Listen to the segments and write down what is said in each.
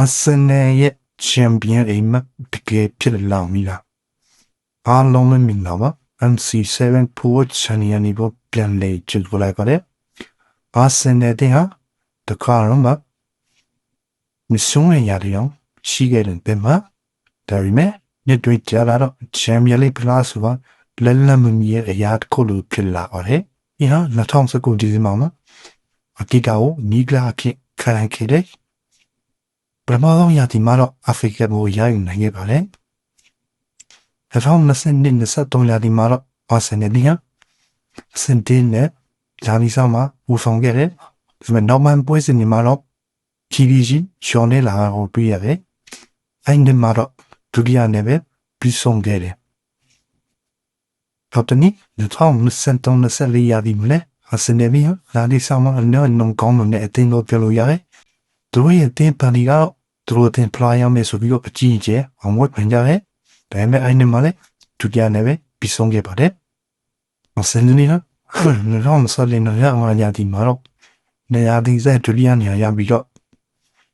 Arsenal ရဲ့ champion အိမ်မက်တကယ်ဖြစ်လာပြီလားအားလုံးလည်းမြင်လာပါ MC7 Forward Channel နေပေါ်ပြန်လေကြည့်လိုက်ပါတယ် Arsenal တဲ့ဟာတခါတော့မဆုံးရရတယ်အောင်ရှိခဲ့တယ်ပဲမှာဒါပေမဲ့ညတွေကြလာတော့ Champion League Plus ဆိုတာလက်လက်မမီရဲ့အရာတစ်ခုလိုဖြစ်လာပါတယ်။ဒီဟာ2019ဒီဇင်ဘာမှာအကီတာကိုနီဂလာဖြစ်ခံရခဲ့တယ်။ပထမဆုံးရာသီမှာတော့အာဖရိကကိုရယူနိုင်ခဲ့ပါတယ်။2022-23ရာသီမှာတော့အာဆင်နယ်ဒီဟာစင်တင်နဲ့ဂျာနီဆာမှာဦးဆောင်ခဲ့တယ်။ဒါပေမဲ့နောက်မှပွဲစဉ်တွေမှာတော့ GDG ရှောင်းနေလာကိုတွေ့ရတယ်။အဲ့ဒီမှာတော့ဒုတိယနဲ့ပဲပြီးဆုံးခဲ့တယ်။နောက်တနည်း2023-24ရာသီမှာလည်းအာဆင်နယ်ကလာဒီဆာမှာလည်းနုံကောင်းတဲ့အသင်းကိုပြောလို့ရတယ်။သူတို့ရဲ့အသင်းပန်ဒီကတော့သူတို့အသင်းဖလာရမယ်ဆိုပြီးတော့အကြီးအကျယ်အောင်ဝတ်ပြန်ကြတယ်။ဒါပေမဲ့အဲ့ဒီမှာလည်းဒုတိယနဲ့ပဲပြီးဆုံးခဲ့ပါတယ်။အာဆင်နယ်က2024-25ရာသီမှာတော့နေရာဒီဇက်ဒုတိယနေရာရပြီးတော့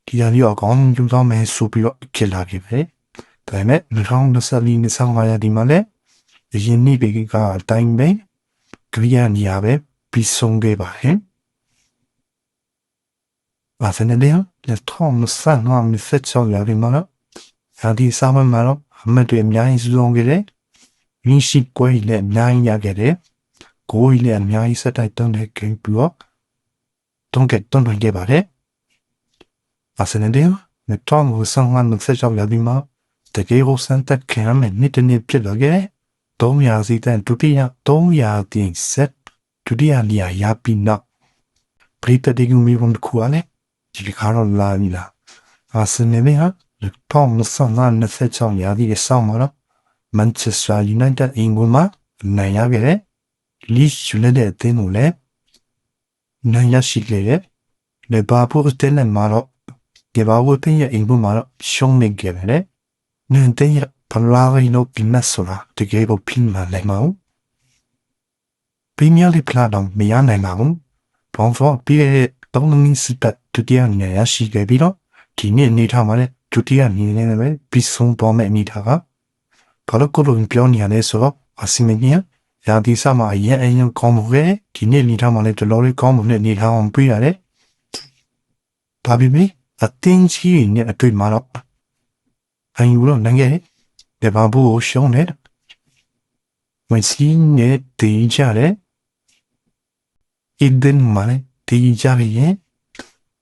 ဒီရာသီအကောင်ကျူဆောင်မယ်ဆိုပြီးတော့ဖြစ်လာခဲ့ပဲ။ဒါပေမဲ့2024-25ရာသီမှာလည်းရင်းနှီးပေကအတိုင်းပဲကရိယာနေရာပဲပြီးဆုံးခဲ့ပါတယ်။အာဆင်နယ်က2025-26ရာသီမှာတော့ရာသီစာမမှာတော့အမှတ်တွေအများကြီးစုဆောင်ခဲ့တယ်။ရင်းရှိကွဲလည်းအများကြီးရခဲ့တယ်။ကိုယ်လည်းအများကြီးစက်တိုက်တုံးတဲ့ဂိမ်းပြီးတော့တုံးခဲ့ပါတယ်။အာဆင်နယ်2025-26ရာသီမှာတကယ်ကိုစံတက်ခံရမယ်နေ့တစ်နေ့ဖြစ်လာခဲ့3ရာစီတန်ဒုတိယ3ရာသီဆက်ဒုတိယနေရာရပြီးနောက်ပရိသတ်တွေကမြေပုံတစ်ခုအားလည်းဒီခါတော့လာပြီလားအာဆင်နယ်က2025-26ရာသီရဲ့ဆောင်းမှာတော့ Manchester United အင်္ဂလန်မှာနိုင်ရခဲ့တယ်လီရှ်ယူနိုက်တက်အသင်းကိုလည်းနိုင်ရရှိခဲ့တယ်လေဘာပူးတဲလန်မှာတော့ဒီဘာဝတ်တင်ရဲ့အင်္ဂလန်မှာတော့ရှုံးနေခဲ့တယ်နန်တဲ့ဖလာရီနိုပီမက်ဆိုလာတကယ်ကိုဖိမလိုက်မအောင်ပရီးမီးယားလိဖလာတော့မရနိုင်ပါဘူးဘောင်းဖော်ပြီးတဲ့တောင်းနင်းစစ်ပတ်ဒုတိယနေရာရှိခဲ့ပြီးတော့ဒီနေ့အနေထားမှာလည်းဒုတိယနေရာနဲ့ပဲပြီးဆုံးသွားမယ့်အနေထားကဘာလို့ကိုလိုပြောနေရလဲဆိုတော့အစီမင်းကြီးရာဒီဆာမှာအရင်ကောင်းမှုပဲဒီနေ့အနေထားမှာလည်းတော်တော်လေးကောင်းမှုနဲ့အနေထားအောင်ပြရတယ်ဘာဖြစ်လဲအတင်းကြီးနဲ့အတွေ့မှာတော့အန်ယူတော့နိုင်ခဲ့တယ်ဘာဘူးကိုရှုံးတယ်ဝင်စီနဲ့တေးကြတယ်အင်ဒန်မှာလည်းတေးကြရင်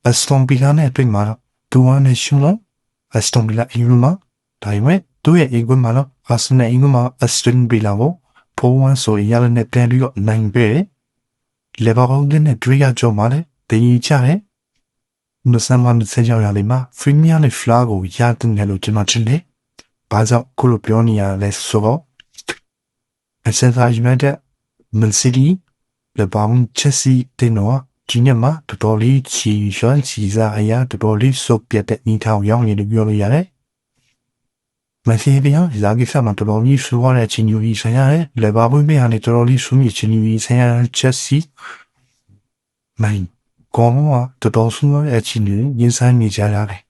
အစတွန်ဗီလာနဲ့တွေ့မှာတော့သူဝမ်းနဲ့ရှုံးတော့အစတွန်ဗီလာအင်ယူမှာဒါပေမဲ့သူ့ရဲ့အင်ကွန်းမှာတော့အာဆင်နယ်အင်ကွန်းမှာအစတွန်ဗီလာကိုဖိုးဝမ်းဆိုရရနဲ့ပြန်ပြီးတော့နိုင်ပဲလေဘာကောင်နဲ့တွေ့ရကြမှာလည်းတေးကြတယ်2026ရာသီမှာဖရီးမီးယားနဲ့ဖလာကိုရတဲ့နယ်လို့ကျွန်တော်ထင်တယ်။ဘာကြောင့်ခုလိုပြောနေရလဲဆိုတော့အဆက်သားယူနိုက်တက်မန်စီးတီးလေဘောင်ချက်စီတင်တော့ဒီနေ့မှာတော်တော်လေးချီရွှမ်းချီစားအရာတော်တော်လေးစုပ်ပြတ်တဲ့ညီထောင်ရောင်းရည်ပြောလို့ရတယ်။မန်စီးတီးကဇာဂီဖာမှာတော်တော်လေးဆိုးရတဲ့ချင်းယူကြီးဆိုင်ရတယ်။လေဘာဘူးမေးကနေတော်တော်လေးဆူးမြချင်းယူကြီးဆိုင်ရချက်စီမိုင်းကောင်းမှာတော်တော်ဆူးရတဲ့ချင်းယူရင်ဆိုင်နေကြရတယ်